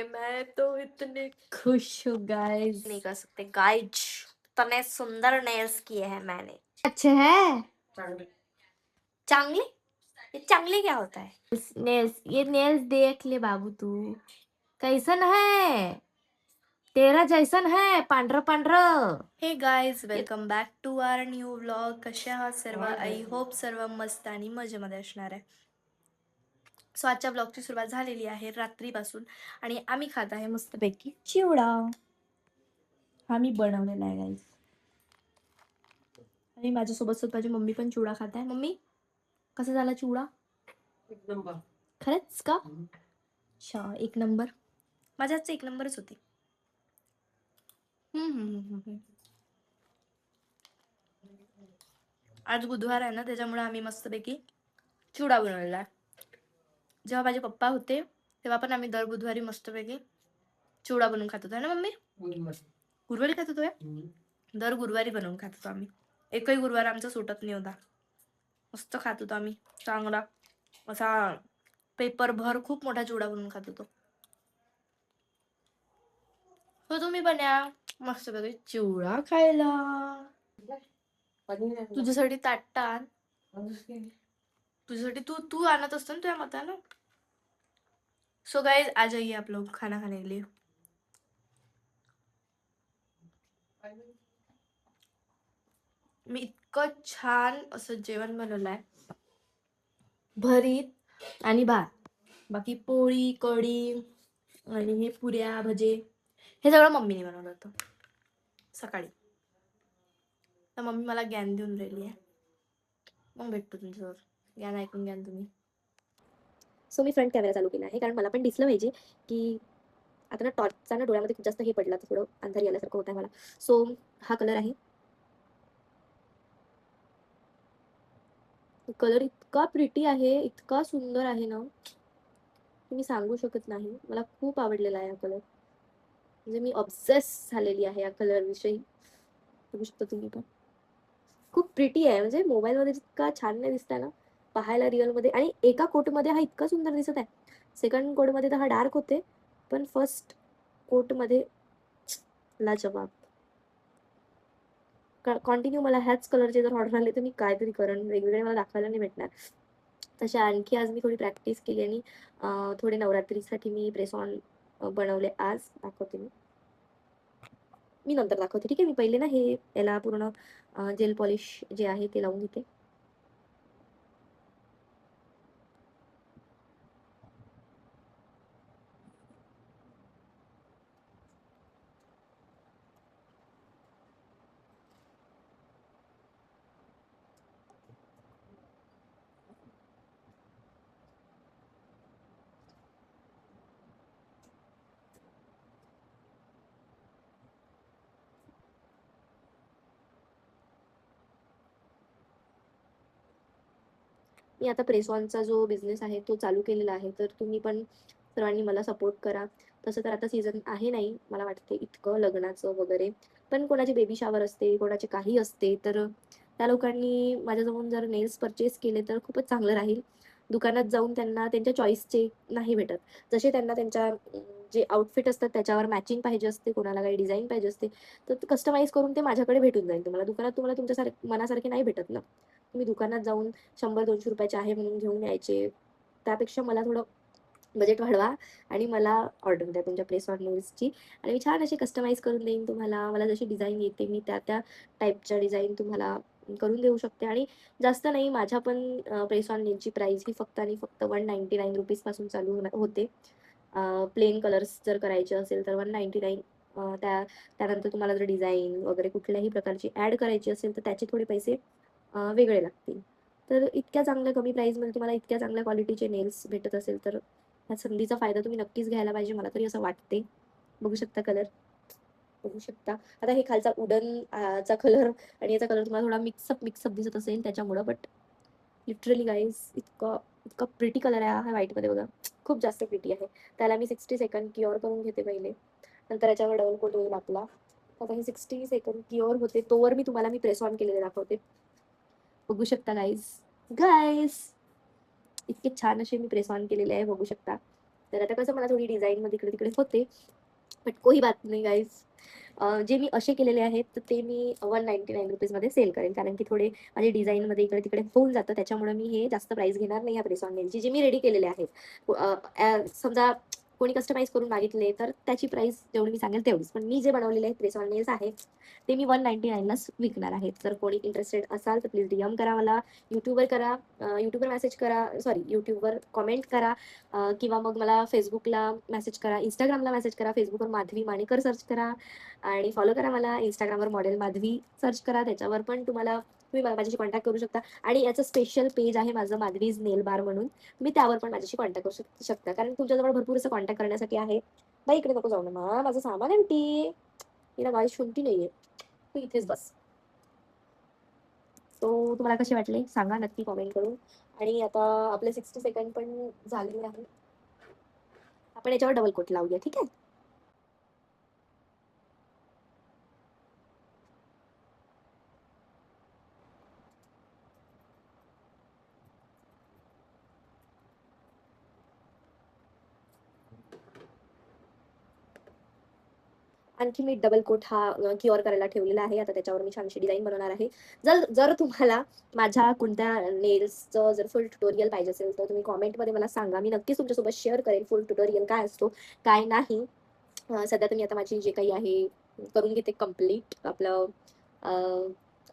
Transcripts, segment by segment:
मैं तो इतने खुश हूँ गाइस। नहीं कर सकते गाइज, इतने सुंदर नेल्स किए हैं मैंने। अच्छे है चांगली? ये चांगली क्या होता है? नेल्स। ये नेल्स देख ले बाबू, तू कैसन है, तेरा जैसन है, पांढर पांढर। Hey guys, welcome back to our new vlog. कसे आहात सर्व? आय होप सर्व मस्त आणि मजेमध्ये असणार आहे. सो आजच्या ब्लॉगची सुरुवात झालेली आहे रात्रीपासून आणि आम्ही खात आहे मस्तपैकी चिवडा. हा मी बनवलेला आहे गाईज. आणि माझ्यासोबत माझी मम्मी पण चिवडा खात आहे. मम्मी, कसा झाला चिवडा? एक नंबर. खरंच का? अच्छा, एक नंबर. माझ्या हातचं एक नंबरच होती. आज बुधवार आहे ना, त्याच्यामुळे आम्ही मस्तपैकी चिवडा बनवलेला आहे. जेव्हा माझे पप्पा होते तेव्हा पण आम्ही दर बुधवारी मस्तपैकी चिवडा बनवून खात होतो, है ना मम्मी? गुरुवारी खात होतो. दर गुरुवारी बनवून खात होतो आम्ही. एकही गुरुवार आमचा सुटत नाही होता. मस्त खात होतो आम्ही, चांगला असा पेपर भर खूप मोठा चिवडा बनवून खात होतो. हो, तुम्ही पण या मस्तपैकी चिवडा खायला. तुझ्यासाठी ताट आण. तुझ्यासाठी तू तू आणत असतो ना तुझ्या मतानं. सो गाइस, आ जाइए आप लोग खाना खाने के लिए. मी इतकं छान असं जेवण बनवलं आहे, भरीत आणि भात, बाकी पोळी कढी आणि हे पुऱ्या भजे हे सगळं मम्मीने बनवलं होतं सकाळी. तर मम्मी मला ज्ञान देऊन राहिली आहे. मग भेटतो तुमच्यावर, ज्ञान ऐकून घ्या तुम्ही. सो मी फ्रंट कॅमेरा चालू केला आहे, कारण मला पण दिसलं पाहिजे की आता ना टॉर्चचा ना डोळ्यामध्ये खूप जास्त हे पडला, तर थोडं अंधारी आल्यासारखं होत आहे मला. सो हा कलर आहे. कलर इतका प्रिटी आहे, इतका सुंदर आहे ना, तुम्ही सांगू शकत नाही. मला खूप आवडलेला आहे हा कलर. म्हणजे मी ऑब्सेस झालेली आहे या कलर विषयी. बघू शकता तुम्ही पण. खूप प्रिटी आहे, म्हणजे मोबाईलमध्ये जितका छान नाही दिसत आहे ना, पाहायला रिअलमध्ये. आणि एका कोटमध्ये हा इतका सुंदर दिसत आहे. सेकंड कोटमध्ये तर हा डार्क होते, पण फर्स्ट कोटमध्ये लाजवाब. कंटिन्यू मला ह्याच कलरचे जर ऑर्डर आले तर मी काहीतरी करण, वेगवेगळे मला दाखवायला नाही भेटणार. तशा आणखी आज मी थोडी प्रॅक्टिस केली आणि थोडे नवरात्रीसाठी मी प्रेस ऑन बनवले. आज दाखवते मी नंतर दाखवते, ठीक आहे. मी पहिले ना हे याला पूर्ण जेल पॉलिश जे आहे ते लावून घेते. मी आता प्रेस ऑनचा जो बिझनेस आहे तो चालू केलेला आहे, तर तुम्ही पण सर्वांनी मला सपोर्ट करा. तसं तर आता सीझन आहे नाही मला वाटते इतकं लग्नाचं वगैरे, पण कोणाची बेबी शावर असते, कोणाचे काही असते, तर त्या लोकांनी माझ्याजवळून जर नेल्स परचेस केले तर खूपच चांगलं राहील. दुकानात जाऊन त्यांना त्यांच्या चॉईसचे नाही भेटत. जसे त्यांना त्यांच्या जे आउटफिट असतात त्याच्यावर मॅचिंग पाहिजे असते, कोणाला काही डिझाईन पाहिजे असते, तर कस्टमाइज करून ते माझ्याकडे भेटून जाईल तुम्हाला. दुकानात तुम्हाला तुमच्या मनासारखे नाही भेटत ना. तुम्ही दुकानात जाऊन 100-200 रुपयाचे आहे म्हणून घेऊन यायचे, त्यापेक्षा मला थोडं बजेट वाढवा आणि मला ऑर्डर द्या तुमच्या प्रेस ऑन नेल्सची, आणि मी छान अशी कस्टमाइज करून देईन तुम्हाला. मला जशी डिझाईन येते मी त्या त्या टाईपच्या डिझाईन तुम्हाला करून देऊ शकते. आणि जास्त नाही, माझ्या पण प्रेस ऑन नेलची प्राईस ही फक्त आणि फक्त 199 रुपीजपासून चालू होते. प्लेन कलर्स जर करायचे असेल तर 199. त्यानंतर तुम्हाला जर डिझाईन वगैरे कुठल्याही प्रकारची ॲड करायची असेल तर त्याचे थोडे पैसे वेगळे लागतील. तर इतक्या चांगल्या कमी प्राईसमध्ये तुम्हाला इतक्या चांगल्या क्वालिटीचे नेल्स भेटत असेल तर ह्या संधीचा फायदा तुम्ही नक्कीच घ्यायला पाहिजे, मला तरी असं वाटते. बघू शकता कलर, बघू शकता. आता हे खालचा वुडन चा कलर आणि याचा कलर तुम्हाला थोडा मिक्सअप दिसत असेल त्याच्यामुळं, बट लिटरली गाईज इतका इतका प्रिटी कलर आहे हा व्हाईटमध्ये. बघा, खूप जास्त प्रिटी आहे. त्याला मी 60 सेकंड क्युअर करून घेते पहिले, नंतर याच्यावर डबल कोट होईल आपला. आता हे 60 सेकंड क्युअर होते तोवर मी तुम्हाला प्रेस ऑन केलेले दाखवते. बघू शकता गाईज इतके छान असे मी प्रेस ऑन केलेले आहे, बघू शकता. तर आता कसं मला थोडी डिझाईनमध्ये इकडे तिकडे होते, बट कोई बात नाही गाईज. जे मी असे केलेले आहेत तर ते मी 199 रुपीजमध्ये सेल करेन, कारण की थोडे माझे डिझाईनमध्ये इकडे तिकडे होऊन जातं, त्याच्यामुळे मी हे जास्त प्राईस घेणार नाही ह्या प्रेस ऑन नेलची, जे मी रेडी केलेले आहेत. समजा कोणी कस्टमाइज करून मागितले तर त्याची प्राईस जेवढी मी सांगेल तेवढीच, पण मी जे बनवलेले आहेत प्रेस ऑन नेल्स आहे ते मी 199लाच विकणार आहेत. तर कोणी इंटरेस्टेड असाल तर प्लीज DM करा मला, यूट्यूबवर करा, यूट्यूबवर मेसेज करा, सॉरी यूट्यूबवर कॉमेंट करा, किंवा मग मला फेसबुकला मेसेज करा, इंस्टाग्रामला मेसेज करा. फेसबुकवर माधवी माणेकर सर्च करा आणि फॉलो करा मला. इंस्टाग्रामवर मॉडेल माधवी सर्च करा, त्याच्यावर पण तुम्ही माझ्याशी कॉन्टॅक्ट करू शकता. आणि याचं स्पेशल पेज आहे माझं, माधवीज नेल बार म्हणून. तुम्ही त्यावर पण माझ्याशी कॉन्टॅक्ट करू शकता, कारण तुमच्याजवळ भरपूर असं कॉन्टॅक्ट करण्यासाठी आहे. बाई इकडे नको जाऊ ना, माझं सामान आहे टी, तिला गाडी शुंठी नाहीये, तू इथेच बस. सो तुम्हाला कसे वाटले सांगा नक्की कॉमेंट करून. आणि आता आपले 60 सेकंड पण झालेले आहे, आपण याच्यावर डबल कोट लावूया, ठीक आहे. आणखी मी डबल कोट हा क्युअर करायला ठेवलेला आहे. आता त्याच्यावर मी छानशी डिझाईन बनवणार आहे. जर जर तुम्हाला माझ्या कोणत्या नेल्सचं जर फुल ट्युटोरियल पाहिजे असेल तर तुम्ही कॉमेंटमध्ये मला सांगा, मी नक्कीच तुमच्यासोबत शेअर करेन फुल ट्युटोरियल काय असतो काय नाही. सध्या तर मी आता माझी जे काही आहे करून घेते कम्प्लीट आपलं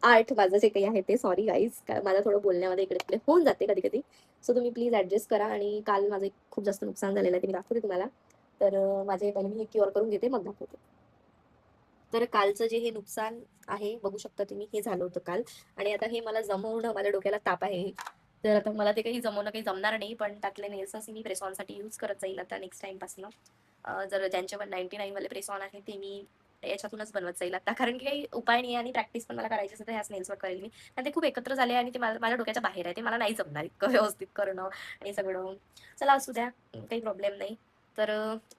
आर्ट, माझं जे काही आहे ते. सॉरी गाईज, मला थोडं बोलण्यामध्ये इकडे तिकडे होऊन जाते कधी कधी, सो तुम्ही प्लीज ॲडजस्ट करा. आणि काल माझं खूप जास्त नुकसान झालेलं आहे, ते मी दाखवते तुम्हाला. तर माझे पहिले मी हे क्युअर करून घेते मग दाखवते. तर कालचं जे हे नुकसान आहे बघू शकता तुम्ही, हे झालं होतं काल. आणि आता हे मला जमवणं, माझ्या डोक्याला ताप आहे. तर आता मला ते काही जमवणं काही जमणार नाही, पण त्यातले नेल्सच मी प्रेस ऑनसाठी यूज करत जाईल आता नेक्स्ट टाइमपासून. जर ज्यांचे 199 वाले प्रेस ऑन आहे ते मी याच्यातूनच बनवत जाईल आता, कारण की काही उपाय नाही आणि प्रॅक्टिस पण मला करायची असेल तर ह्याच नेल्सवर करेल मी. आणि ते खूप एकत्र झाले आणि ते माझ्या डोक्याच्या बाहेर आहे, ते मला नाही जमणार इतकं व्यवस्थित करणं आणि सगळं. चला असू द्या, काही प्रॉब्लेम नाही. तर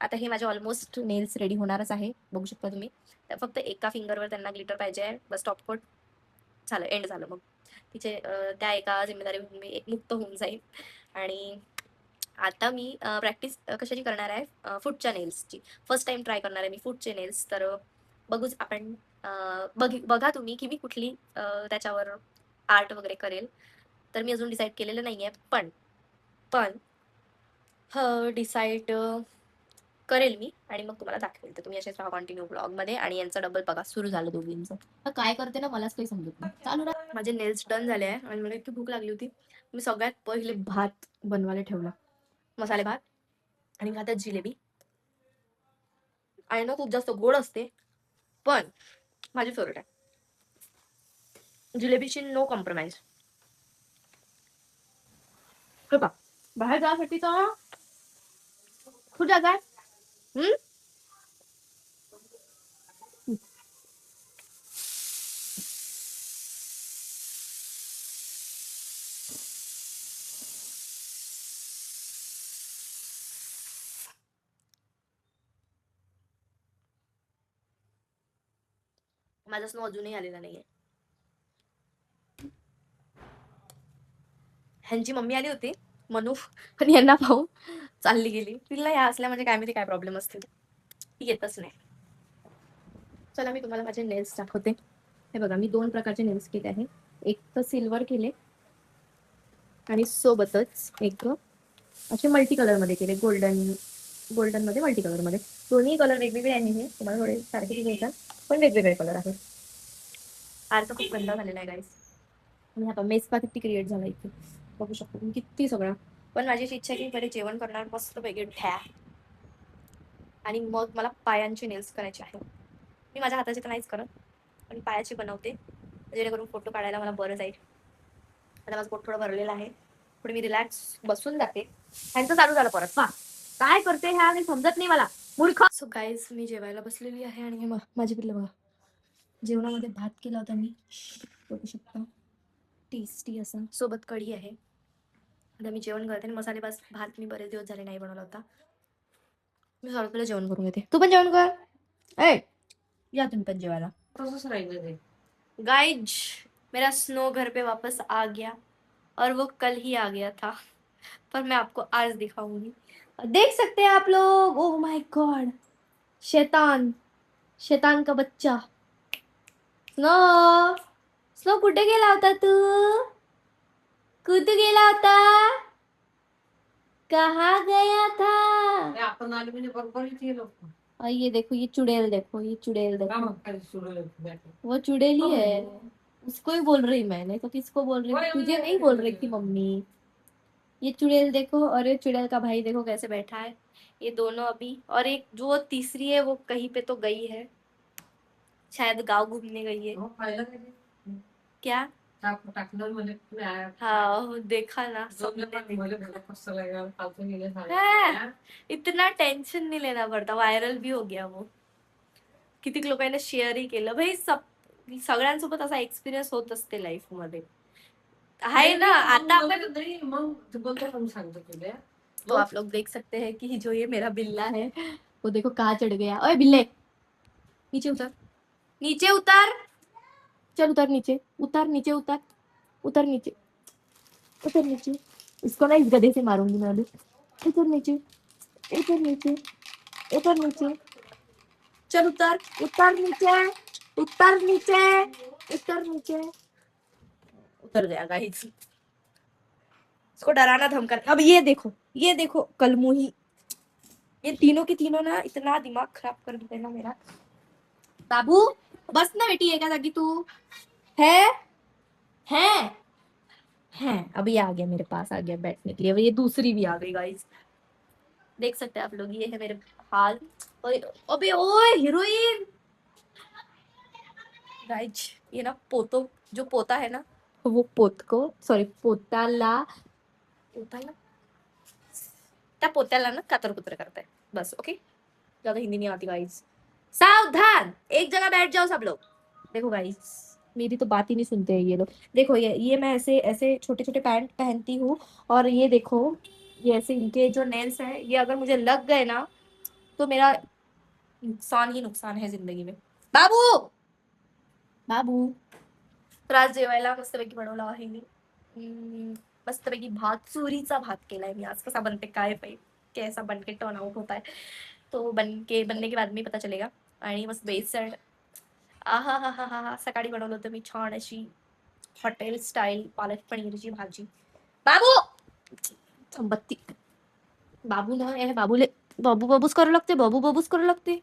आता हे माझे ऑलमोस्ट नेल्स रेडी होणारच आहे, बघू शकता तुम्ही. तर फक्त एका फिंगरवर त्यांना ग्लिटर पाहिजे आहे, बस टॉप कोट झालं, एंड झालं. मग तिचे त्या एका जिम्मेदारीमधून मी एक मुक्त होऊन जाईल. आणि आता मी प्रॅक्टिस कशाची करणार आहे, फूटच्या नेल्सची. फर्स्ट टाइम ट्राय करणार आहे मी फूटचे नेल्स. तर बघूच आपण, बघा तुम्ही की मी कुठली त्याच्यावर आर्ट वगैरे करेल. तर मी अजून डिसाईड केलेलं नाही आहे, पण पण डिसाईड करेल मी आणि मग तुम्हाला दाखवेल. तर तुम्ही असेच राहा कंटिन्यू ब्लॉगमध्ये. आणि यांचं डबल बघा सुरू झालं दोघींचं. काय करते ना मलाच काही समजत नाही, चालू राहा. माझे नेल्स डन झाले आहे आणि मला इतकी भूक लागली होती, मी सगळ्यात पहिले भात बनवायला ठेवला, मसाले भात. आणि मी आता जिलेबी, आणि ना खूप जास्त गोड असते पण माझी फेवरेट आहे जिलेबीची, नो कॉम्प्रोमाइज. हे पहा, बाहेर जाण्यासाठी तर खूप जागा आहे. माझा स्नो अजूनही आलेला नाहीये. ह्यांची मम्मी आली होती मनू, पण यांना पाहून चालली गेली. तिला या असल्या म्हणजे काय माहिती काय प्रॉब्लेम असतील, ती येतच नाही. चला मी तुम्हाला माझे नेल्स दाखवते. हे बघा, मी 2 प्रकारचे नेल्स केले आहे. एक तर सिल्वर केले आणि सोबतच एक असे मल्टी कलर मध्ये केले, गोल्डन मध्ये मल्टी कलर मध्ये. दोन्ही कलर वेगवेगळे आहे, हे तुम्हाला थोडे सारखे घ्यायचा पण वेगवेगळे कलर आहेत. आरसा खूप गंदा झालेला आहे गाईस. आणि आता मेसपा किती क्रिएट झाला इथे बघू शकतो तुम्ही, किती सगळा. पण माझी इच्छा आहे की पहिले जेवण करणार मस्त पैकी ठ्या, आणि मग मला पायांची नेल्स करायची आहे. मी माझ्या हाताचे तर नाहीच करत, पण पायाची बनवते जेणेकरून फोटो काढायला मला बरं जाईल. आता माझं पोट थोडं भरलेलं आहे, पुढे मी रिलॅक्स बसून जाते. ह्यांचं चालू झालं परत, पा काय करते ह्या मी समजत नाही मला, मूर्ख. सो गाईज, मी जेवायला बसलेली आहे आणि हे माझे पिल्लं बघा. जेवणामध्ये भात केला होता मी, बघू शकता, टेस्टी असं, सोबत कढी आहे. आता मी जेवण करते. आणि मसाले भात मी बरेच दिवस झाले नाही बनवला होता. मी सगळं जेवण करून घेते, तू पण जेवण कर. ए या तुम्ही पण जेवायला. तसंच राहिलं ते. गाइज, मेरा स्नो घर पे वापस आ गया और वो कल ही आ गया था, पर मैं आपको आज दिखाऊंगी. देख सकते हैं आप लोग, ओह माय गॉड, शैतान, शैतान का बच्चा। स्नो, स्नो कुठे गेला होता तू? कुठे गेला होता? कहाँ गया था? आपण आले म्हणजे बरोबर येते लोक. और ये देखो, ये चुड़ैल देखो, ये चुड़ैल काय देखो, म्हणतात सुरू बैठे. वो चुड़ैल ही है। उसको ही बोल रही मैंने तो, किसको बोल रही थी? तुझे नहीं बोल रही थी मम्मी। ये चुड़ैल देखो, और ये चुड़ैल का भाई देखो कैसे बैठा है। ये दोनों अभी, और एक जो तीसरी है वो कहीं पे तो गई है, शायद गांव घूमने गई है। हो पाहिलं का ते? क्या? टाकलं म्हणजे तुम्ही आया. हाँ वो देखा ना जमलं सबने पण मला घर कसं लागलं फालतू गेले हाँ, इतना टेन्शन नहीं लेना पड़ता, व्हायरल भी हो गया वो, किती लोकांनी शेअरही केलं भाई. सगळ्यांसोबत असा एक्सपिरियन्स होत असते लाईफ मध्ये, आहे ना. आता आपण नाही मग ते बोलतो पण सांगतो तुला. तो आप लोग देख सकते हैं कि जो ये मेरा बिल्ला है वो देखो कहाँ चढ़ गया. ओए बिल्ले, नीचे उतर, नीचे उतर, चल उतर नीचे, उतर नीचे, उतर, उतर नीचे, उतर नीचे. इसको ना इस गधे से मारूंगी मैं अभी. उतर नीचे, उतर नीचे, उतर नीचे, चल उतर, उतर नीचे, उतर नीचे, उतर नीचे. उतर गया गाइस. इसको डराना धमकाना. अब ये देखो कलमुही, ये तीनों की तीनों ना इतना दिमाग खराब कर देते ना मेरा. बाबू बस ना बेटी, एका जागी तू है है. अभी ये आ गया मेरे पास, आ गया बैठने के लिए. अब ये दूसरी भी आ गई गाइस, देख सकते हैं आप लोग. ये है मेरे हाल. अबे ओए हीरोइन गाइस, ये ना पोतो, जो पोता है ना, वो पोत को, सॉरी पोताला, पोताला, त्या पोत्याला ना कातर कुतर करताय बस. ओके, ज्यादा हिंदी नहीं आती गाइस. सावधान, एक जगह बैठ जाओ सब लोग. देखो गाइस, मेरी तो बात ही नहीं सुनते हैं ये लोग. देखो ये मैं ऐसे ऐसे छोटे छोटे पैंट पहनती हूँ, और ये देखो, ये ऐसे इनके जो नेल्स है, ये अगर मुझे लग गए ना तो मेरा नुकसान ही नुकसान है जिंदगी में. बाबू, बाबू, तर आज जेवायला मस्तपैकी बनवला आहे मी. मस्तपैकी भात, चोरीचा भात केलाय मी आज. कसा बनते काय पाहिजे, कैसा बन के टर्न आउट होता है तो बनने के बाद में पता चलेगा. आणि मस्त बेसन, आहा हा हा हा, सकाळी बनवलं होतं मी छान अशी हॉटेल स्टाईल पालक पनीरची भाजी. बाबू, बत्ती, बाबू ना ये बाबूले बाबू बाबूस करू लगते, बाबू बाबूस करू लगते.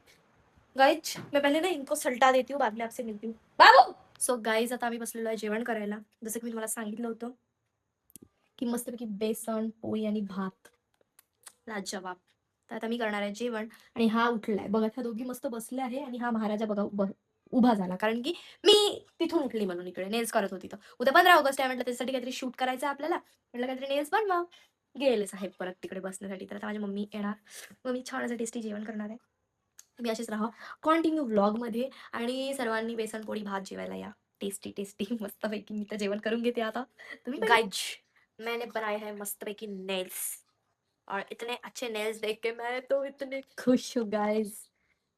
गाइज मैं पहले ना इनको सल्टा देती हूँ, बाद में आपसे मिलती हूँ. बाबू. सो गाइज आता आम्ही बसलेलो आहे जेवण करायला. जसं की मी तुम्हाला सांगितलं होतं की मस्तपैकी बेसन पोळी आणि भात, लाजवाब. तर आता मी करणार आहे जेवण. आणि हा उठलाय बघा, ह्या दोघी मस्त बसले आहे, आणि हा महाराजा बघा उभा झाला, कारण की मी तिथून उठली म्हणून इकडे नेल्स करत होती. तर उद्या 15 ऑगस्ट आहे म्हटलं, त्यासाठी काहीतरी शूट करायचं आहे आपल्याला, म्हटलं काहीतरी नेल्स बनवा. गेले साहेब परत तिकडे बसण्यासाठी. तर आता माझी मम्मी येणार, मग मी छान असं टेस्टी जेवण करणार आहे. तुम्ही असेच राहा कंटिन्यू व्लॉगमध्ये, आणि सर्वांनी बेसन पोळी भात जेवायला या. टेस्टी टेस्टी मस्तपैकी. मी तर जेवण करून घेते आता. तुम्ही गाइज, मैंने बनाए हैं मस्तपैकी नेल्स, और इतने अच्छे नेल्स देख के मैं तो इतने खुश हूँ गाइज,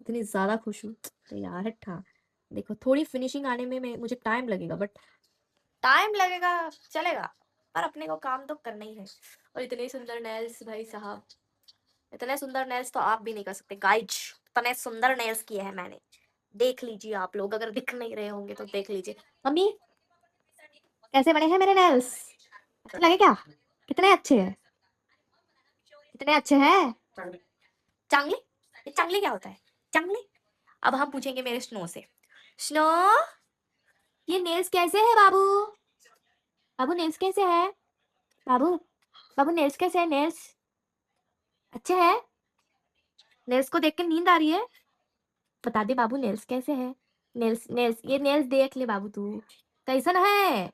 इतनी ज़्यादा खुश हूँ. तो यार था, देखो थोड़ी फिनिशिंग आने में मुझे टाइम लगेगा, बट टाइम लगेगा चलेगा, पर अपने को काम तो करना ही है. और इतने सुंदर नेल्स भाई साहब, इतने सुंदर नेल्स तो आप भी नहीं कर सकते गाइज. इतने सुंदर नेल्स किए हैं मैंने, देख लीजिए आप लोग. अगर दिख नहीं रहे होंगे तो देख लीजिए. मम्मी कैसे बने हैं मेरे नेल्स, अच्छे लगे क्या? कितने अच्छे हैं, कितने अच्छे हैं. चांगले, ये चांगले क्या होता है, चांगले. अब हम पूछेंगे मेरे स्नो से. स्नो, ये नेल्स कैसे है बाबू? बाबू नेल्स कैसे है? बाबू, बाबू नेल्स कैसे है? नेल्स अच्छे हैं? नेल्स को देख के नींद आ रही है? बता दे बाबू नेल्स कैसे है? नेल्स नेल्स, ये नेल्स देख ले बाबू तू, कैसन है,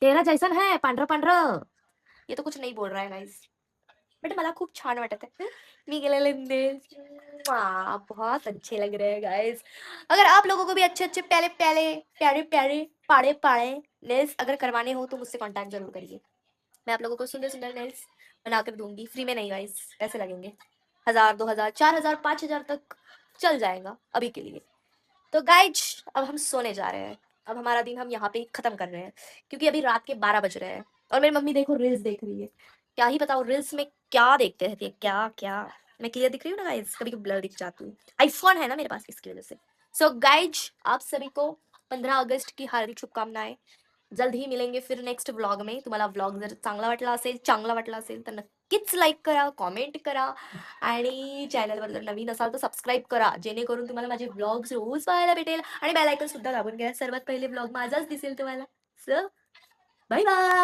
तेरा जैसन है पांढर पांढर. ये तो कुछ नहीं बोल रहा है गाइस, बट मला खूप छान वाटत है. मी केलेले नेल्स बहुत अच्छे लग रहे हैं गाइस. अगर आप लोगों को भी अच्छे अच्छे प्यारे प्यारे प्यारे प्यारे पाड़े पाड़े नेल्स अगर करवाने हो तो मुझसे कांटेक्ट जरूर करिए. मैं आप लोगों को सुंदर सुंदर नेल्स बनाकर दूंगी, फ्री में नहीं गाइस, पैसे लगेंगे. 1000 2000 4000 5000 तक चल जाएगा अभी के लिए. तो गाइज अब हम सोने जा रहे हैं. अब हमारा दिन हम यहाँ पे खत्म कर रहे हैं, क्योंकि अभी रात के 12 बज रहे हैं. और मेरी मम्मी देखो रील्स देख रही है. क्या ही बताओ रील्स में क्या देखते रहती है, क्या क्या। मैं क्लियर दिख रही हूँ ना गाइस, कभी कभी ब्लर दिख जाती हूँ, आईफोन है ना मेरे पास इसकी वजह से। सो गाइज, आप सभी को 15 अगस्त की हार्दिक शुभकामनाएं। जल्द ही मिळेंगे फिर नेक्स्ट व्लॉग में। तुम्हाला व्लॉग जर चांगला वाटला असेल, चांगला वाटला असेल तर नक्कीच लाईक करा, कॉमेंट करा आणि चॅनलवर जर नवीन असाल तर सबस्क्राईब करा, जेणेकरून तुम्हाला माझे व्लॉग्स रोज पाहायला भेटेल आणि बेल आयकॉन सुद्धा दाबून घ्या, सर्वात पहिले व्लॉग माझाच दिसेल तुम्हाला. So bye bye.